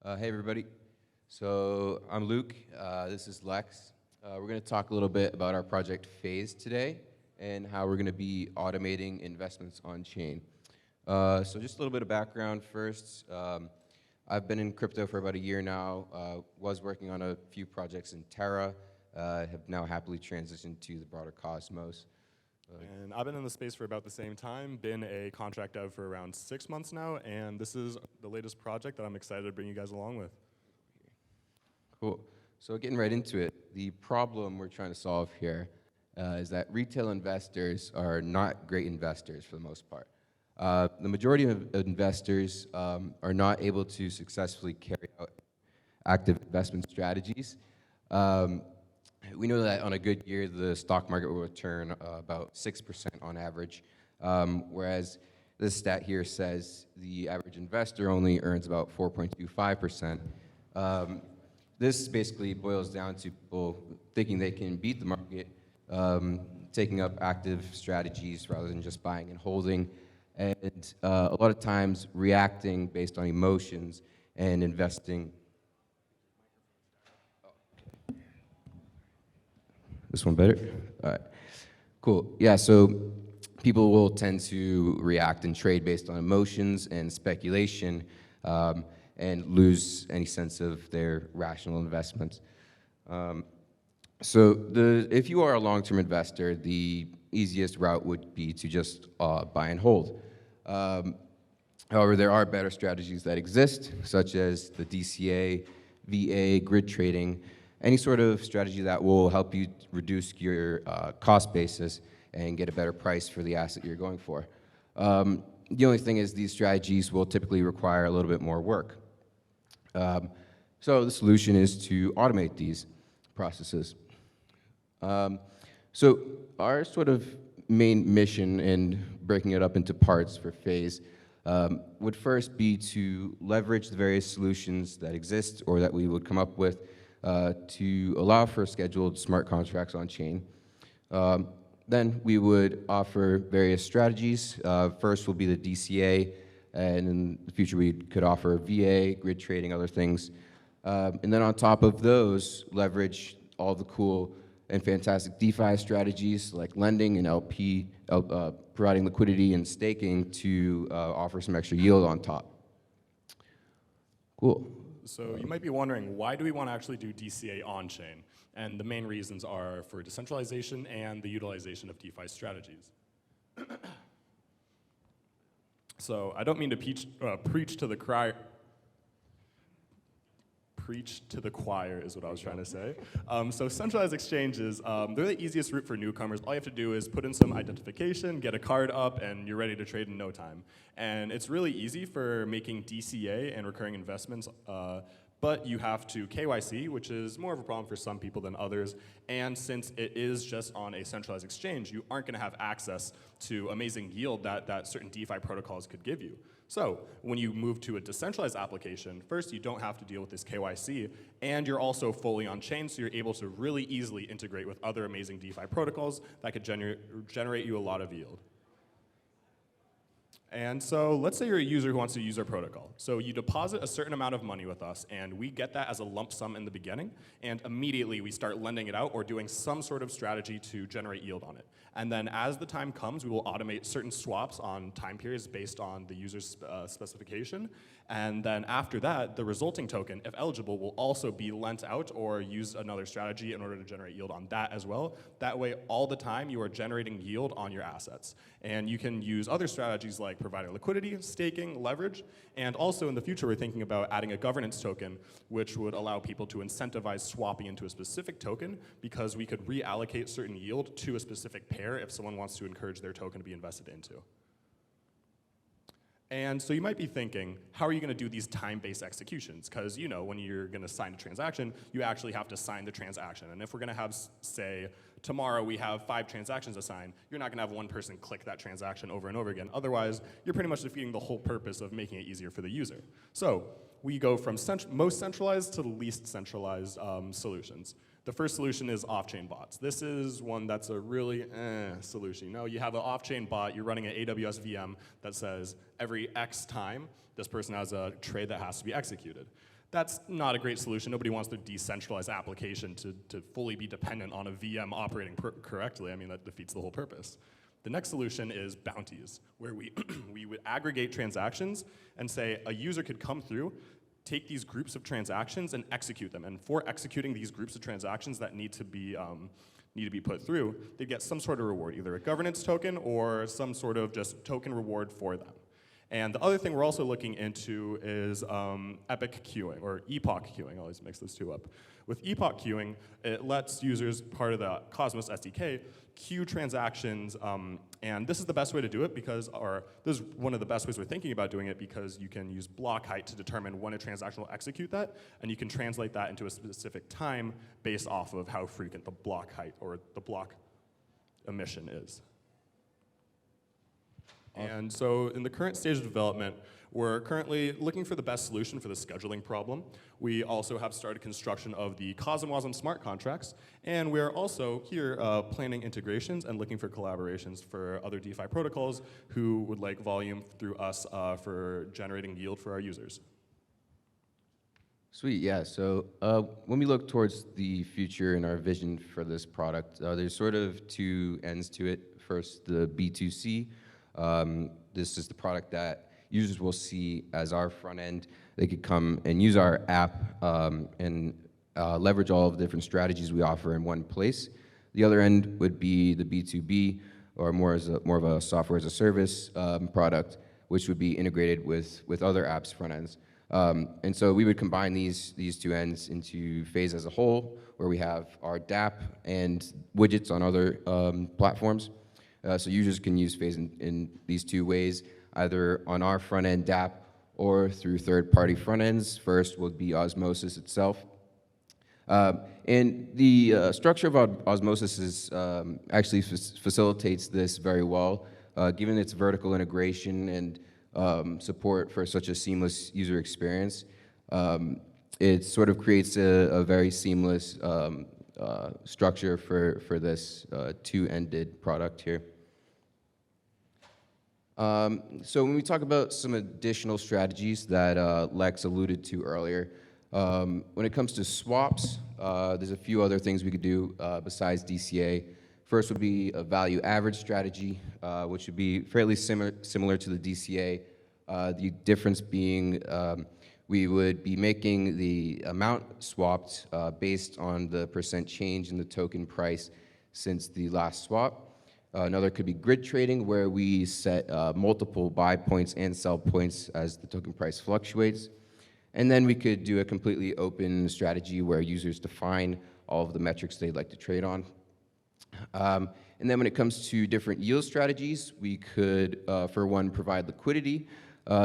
Hey everybody. So I'm Luke, this is Lex. We're going to talk a little bit about our project Phase today and how we're going to be automating investments on chain. So just a little bit of background first. I've been in crypto for about a year now, was working on a few projects in Terra, have now happily transitioned to the broader Cosmos. And I've been in the space for about the same time, been a contract dev for around 6 months now, and this is the latest project that I'm excited to bring you guys along with. Cool. So getting right into it, the problem we're trying to solve here is that retail investors are not great investors for the most part. The majority of investors are not able to successfully carry out active investment strategies. We know that on a good year, the stock market will return about 6% on average, whereas this stat here says the average investor only earns about 4.25%. This basically boils down to people thinking they can beat the market, taking up active strategies rather than just buying and holding, and a lot of times reacting based on emotions and investing. This one better? All right, cool. Yeah, so people will tend to react and trade based on emotions and speculation and lose any sense of their rational investments. If you are a long-term investor, the easiest route would be to just buy and hold. However, there are better strategies that exist, such as the DCA, VA, grid trading, any sort of strategy that will help you reduce your cost basis and get a better price for the asset you're going for. The only thing is these strategies will typically require a little bit more work. So the solution is to automate these processes. So our sort of main mission in breaking it up into parts for Phase would first be to leverage the various solutions that exist or that we would come up with to allow for scheduled smart contracts on chain. Then we would offer various strategies. First will be the DCA, and in the future we could offer VA, grid trading, other things. And then on top of those, leverage all the cool and fantastic DeFi strategies like lending and LP, providing liquidity and staking to offer some extra yield on top. Cool. So you might be wondering, why do we want to actually do DCA on-chain? And the main reasons are for decentralization and the utilization of DeFi strategies. So I don't mean to preach to the choir is what I was trying to say. So centralized exchanges, they're the easiest route for newcomers. All you have to do is put in some identification, get a card up, and you're ready to trade in no time. And it's really easy for making DCA and recurring investments, but you have to KYC, which is more of a problem for some people than others. And since it is just on a centralized exchange, you aren't going to have access to amazing yield that certain DeFi protocols could give you. So when you move to a decentralized application, first you don't have to deal with this KYC, and you're also fully on chain, so you're able to really easily integrate with other amazing DeFi protocols that could generate you a lot of yield. And so let's say you're a user who wants to use our protocol. So you deposit a certain amount of money with us, and we get that as a lump sum in the beginning, and immediately we start lending it out or doing some sort of strategy to generate yield on it. And then as the time comes, we will automate certain swaps on time periods based on the user's specification. And then after that, the resulting token, if eligible, will also be lent out or use another strategy in order to generate yield on that as well. That way, all the time, you are generating yield on your assets. And you can use other strategies like provider liquidity, staking, leverage, and also in the future, we're thinking about adding a governance token, which would allow people to incentivize swapping into a specific token because we could reallocate certain yield to a specific pair if someone wants to encourage their token to be invested into. And so you might be thinking, how are you going to do these time-based executions? Because you know, when you're going to sign a transaction, you actually have to sign the transaction. And if we're going to have, say, tomorrow we have 5 transactions to sign, you're not going to have one person click that transaction over and over again. Otherwise, you're pretty much defeating the whole purpose of making it easier for the user. So we go from most centralized to the least centralized solutions. The first solution is off-chain bots. This is one that's a really solution. You know, you have an off-chain bot, you're running an AWS VM that says every X time, this person has a trade that has to be executed. That's not a great solution. Nobody wants their decentralized application to fully be dependent on a VM operating correctly. I mean, that defeats the whole purpose. The next solution is bounties, where we, we would aggregate transactions and say a user could come through, take these groups of transactions and execute them. And for executing these groups of transactions that need to be put through, they get some sort of reward, either a governance token or some sort of just token reward for them. And the other thing we're also looking into is epic queuing, or epoch queuing. I always mix those two up. With epoch queuing, it lets users, part of the Cosmos SDK, queue transactions, and this is the best way to do it because, or this is one of the best ways we're thinking about doing it because you can use block height to determine when a transaction will execute that, and you can translate that into a specific time based off of how frequent the block height or the block emission is. And so in the current stage of development, we're currently looking for the best solution for the scheduling problem. We also have started construction of the CosmWasm smart contracts, and we're also here planning integrations and looking for collaborations for other DeFi protocols who would like volume through us for generating yield for our users. Sweet, yeah. So when we look towards the future and our vision for this product, there's sort of two ends to it. First, the B2C. This is the product that users will see as our front end. They could come and use our app and leverage all of the different strategies we offer in one place. The other end would be the B2B, or more of a software as a service product, which would be integrated with other apps front ends. And so we would combine these two ends into Phase as a whole, where we have our dApp and widgets on other platforms. So users can use Phase in these two ways, either on our front-end dApp or through third-party front ends. First would be Osmosis itself. And the structure of Osmosis is, actually facilitates this very well, given its vertical integration and support for such a seamless user experience. It sort of creates a very seamless structure for this two-ended product here. So when we talk about some additional strategies that Lex alluded to earlier, when it comes to swaps, there's a few other things we could do besides DCA. First would be a value average strategy, which would be fairly similar to the DCA. The difference being we would be making the amount swapped based on the % change in the token price since the last swap. Another could be grid trading, where we set multiple buy points and sell points as the token price fluctuates. And then we could do a completely open strategy where users define all of the metrics they'd like to trade on. And then when it comes to different yield strategies, we could, for one, provide liquidity.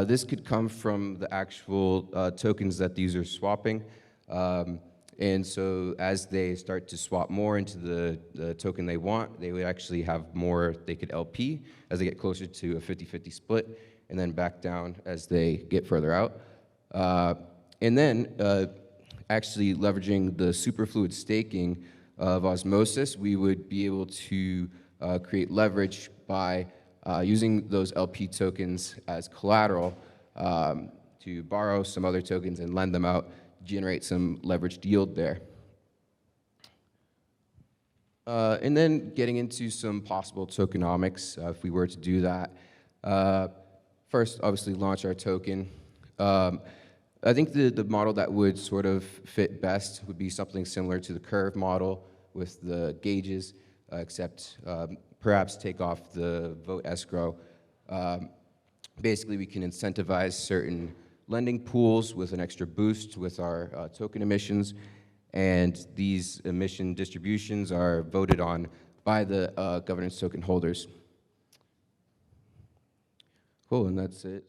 This could come from the actual tokens that the user is swapping. And so as they start to swap more into the token they want, they would actually have more they could LP as they get closer to a 50-50 split, and then back down as they get further out. And then actually leveraging the superfluid staking of Osmosis, we would be able to create leverage by using those LP tokens as collateral to borrow some other tokens and lend them out, generate some leveraged yield there. And then getting into some possible tokenomics, if we were to do that. First, obviously, launch our token. I think the model that would sort of fit best would be something similar to the curve model with the gauges, except perhaps take off the vote escrow. Basically, we can incentivize certain lending pools with an extra boost with our token emissions, and these emission distributions are voted on by the governance token holders. Cool, and that's it.